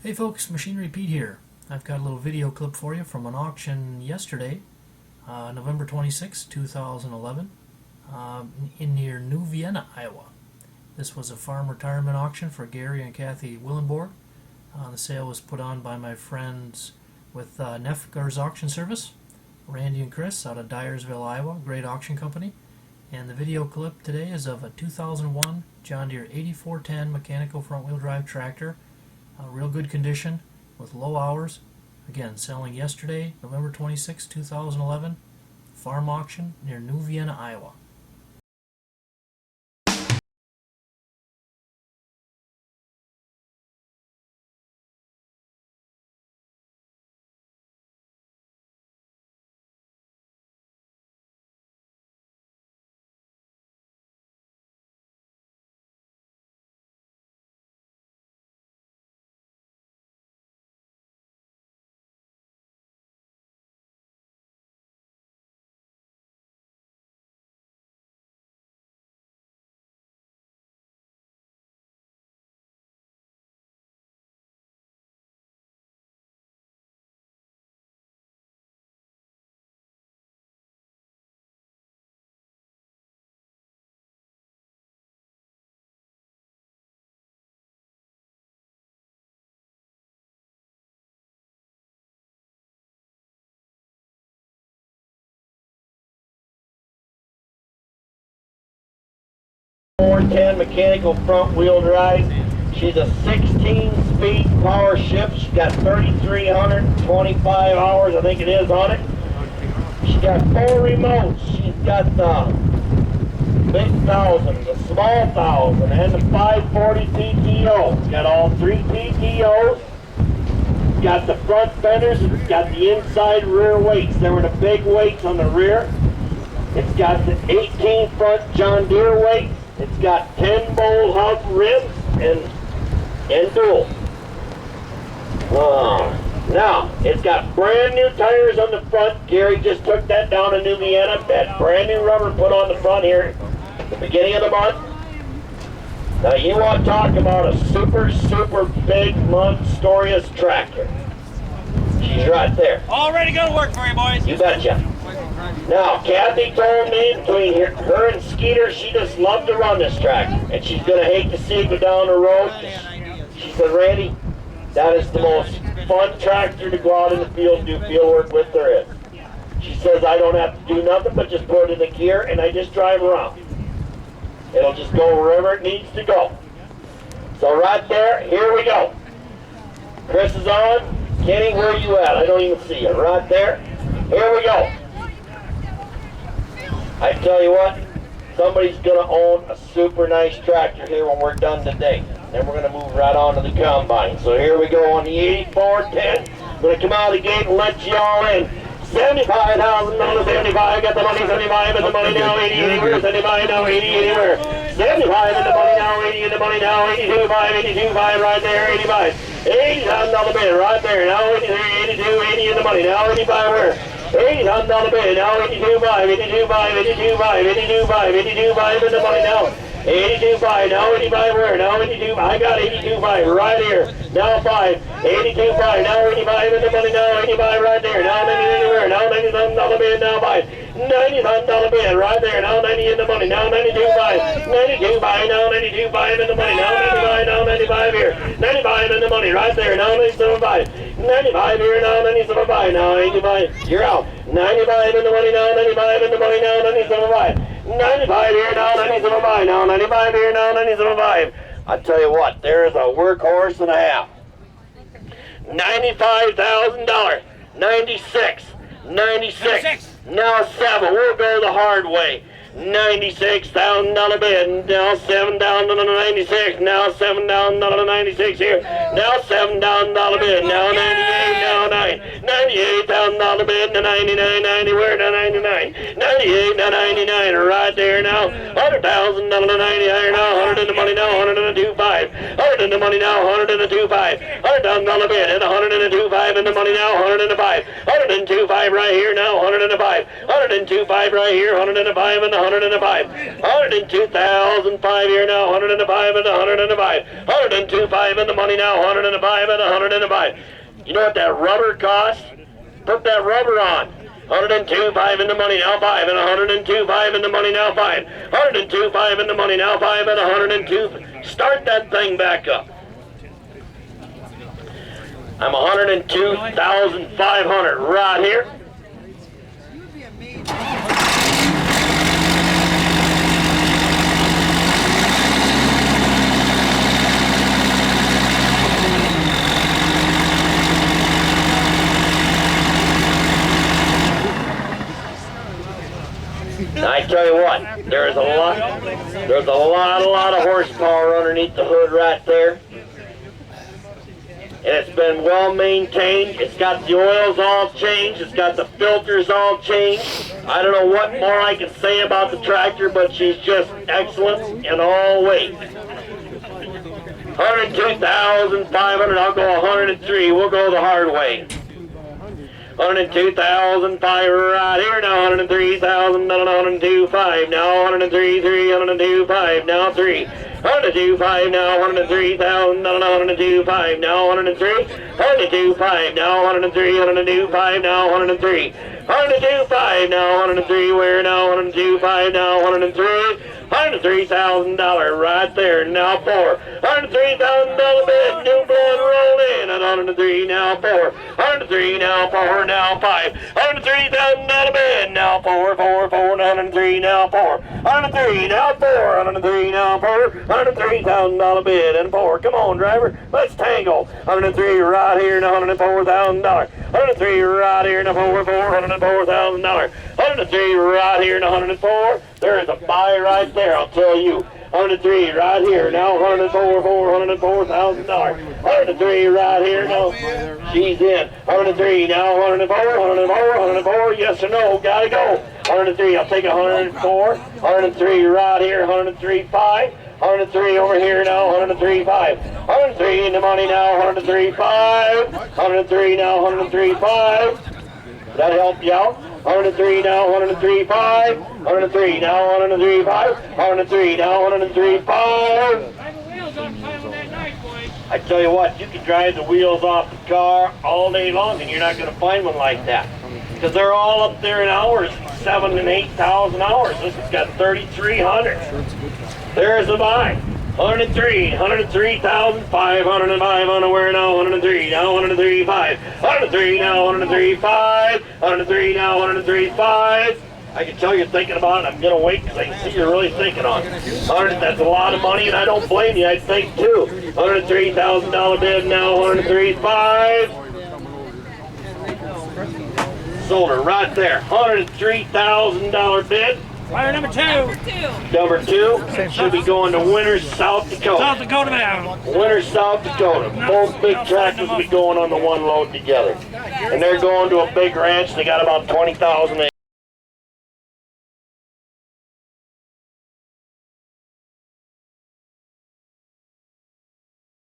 Hey folks, Machinery Pete here. I've got a little video clip for you from an auction yesterday, November 26, 2011, in near New Vienna, Iowa. This was a farm retirement auction for Gary and Kathy Willenborg. The sale was put on by my friends with Nefzger Auction Service, Randy and Chris out of Dyersville, Iowa, great auction company. And the video clip today is of a 2001 John Deere 8410 mechanical front-wheel drive tractor. Real good condition with low hours. Again, selling yesterday, November 26, 2011, farm auction near New Vienna, Iowa. .410 mechanical front wheel drive. She's a 16-speed power shift. She's got 3,325 hours, I think it is, on it. She's got 4 remotes. She's got the big 1000, the small 1000, and the 540 PTO. It's got all 3 PTOs. It's got the front fenders. It's got the inside rear weights. There were the big weights on the rear. It's got the 18 front John Deere weights. It's got 10 bowl hub rims and dual. Now, it's got brand new tires on the front. Gary just took that down to New Vienna. That brand new rubber put on the front here at the beginning of the month. Now, you want to talk about a super big, monstrous tractor. She's right there. All ready to go to work for you, boys. You betcha. Now, Kathy told me between her and Skeeter, she just loved to run this tractor. And she's going to hate to see it go down the road. She said, Randy, that is the most fun tractor to go out in the field and do field work with there is. She says, I don't have to do nothing but just put it in the gear and I just drive around. It'll just go wherever it needs to go. So right there, here we go. Chris is on. Kenny, where are you at? I don't even see you. Right there. Here we go. I tell you what, somebody's going to own a super nice tractor here when we're done today. Then we're going to move right on to the combine. So here we go on the 8410. I'm going to come out of the gate and let you all in. $75,000, 75, got the money, 75 in the money now, 80 anywhere, 75 now, 80 anywhere. 75 in the money now, 80 in the money now, 82, 5, 82, 5 right there, 85. $80,000 bid right there, now 83, 82, 80 in the money now, 85 where? $80,000 bid, now 82.5, 82.5, 82.5, 82.5, 82.5 in the money now. 82.5, now 85 where? Now 82, I got 82.5 right here. Now 5, 82.5, now 85 in the money now, 85 right there. Now 90 anywhere, now $90,000 bid, now 5. $90,000 bid right there, now 90 in the money, now 92.5, 92.5, now 92.5 in the money, now 95, now 95 here. 95 in the money right there, now 97.5. 95 here, now 97.5, now 85, you're out. 95 in the money now, 95 in the money now, 97.5. 95 here, now 97.5, now 95 here, now 97.5. I tell you what, there is a workhorse and a half. $95,000, 96, 96, now 7, we'll go the hard way. $96,000 bid, now 7 down to the 96, now 7 down to the 96 here, now $7,000 bid, now 98, now 9, $98,000 bid, and 99.90. Where the 99? 98, the 99, right there now. $100,000, 90 higher now. 100 in the money now. 100 in the 2.5. 100 in the money now. 100 in the 2.5. $100,000 bid, and 100 in the 2.5 in the money now. 100 in the 5. 100 in 2.5 right here now. 100 in the 5. 100 in 2.5 right here. 100 in the 5 and the 100 in the 5. 100 in 2005 here now. 100 in the 5 and the 100 in the 5. 100 in 2.5 in the money now. 100 in the 5 and the 100 in the 5. You know what that rubber costs? Put that rubber on. 102.5 in the money now, 5 and 102.5 in the money now, 5. 102.5 in the money now, 5 and 102. Start that thing back up. I'm 102,500 right here. I tell you what, there's a lot of horsepower underneath the hood right there. And it's been well maintained. It's got the oils all changed. It's got the filters all changed. I don't know what more I can say about the tractor, but she's just excellent in all ways. 102,500, I'll go 103. We'll go the hard way. 102,005 right here now. 103,000, 102.5 now. 103, 102.5 now. 3. 102.5 now. 103,000, 102.5 now. 103. 102.5 now. 103, 102.5 now. 103. 102.5 now. 103 where now? 102.5 now. 103. $103,000 right there, now 4. $103,000 bid, new blood rolled in at 103, now 4. 103, now 4, now 5. $103,000 bid, now 4, 4, 4, 103, now 4. 103, now 4, 103, now 4. $103,000 bid and 4. Come on, driver, let's tangle. 103 right here, now $104,000. 103 right here, now 4, $104,000. 103 right here, now 104. There is a buy right there, I'll tell you. 103 right here, now $104,000. 103 right here, now she's in. 103 now, 104, yes or no, gotta go. 103, I'll take 104. 103 right here, 103.5. 103 over here now, 103.5. 103 in the money now, 103.5. 103 now, 103.5. That help you out? 103 now, 103.5. 103 now, 103.5. 103 now, 103.5. I tell you what, you can drive the wheels off the car all day long and you're not going to find one like that. Because they're all up there in hours, 7,000 and 8,000 hours. This has got 3,300. There's the buy. 103, 103,505 on the where now, 103, now 103.5. 103 now, 103.5. 103 now, 103.5. I can tell you're thinking about it. I'm going to wait because I can see you're really thinking on it. 100, that's a lot of money, and I don't blame you. I think too. $103,000 bid now, 103.5. Sold her right there. $103,000 bid. Fire number 2. Number 2 should be going to Winter, South Dakota. South Dakota bound. Winter, South Dakota. Both big tractors will be going on the one load together. And they're going to a big ranch. They got about 20,000 acres.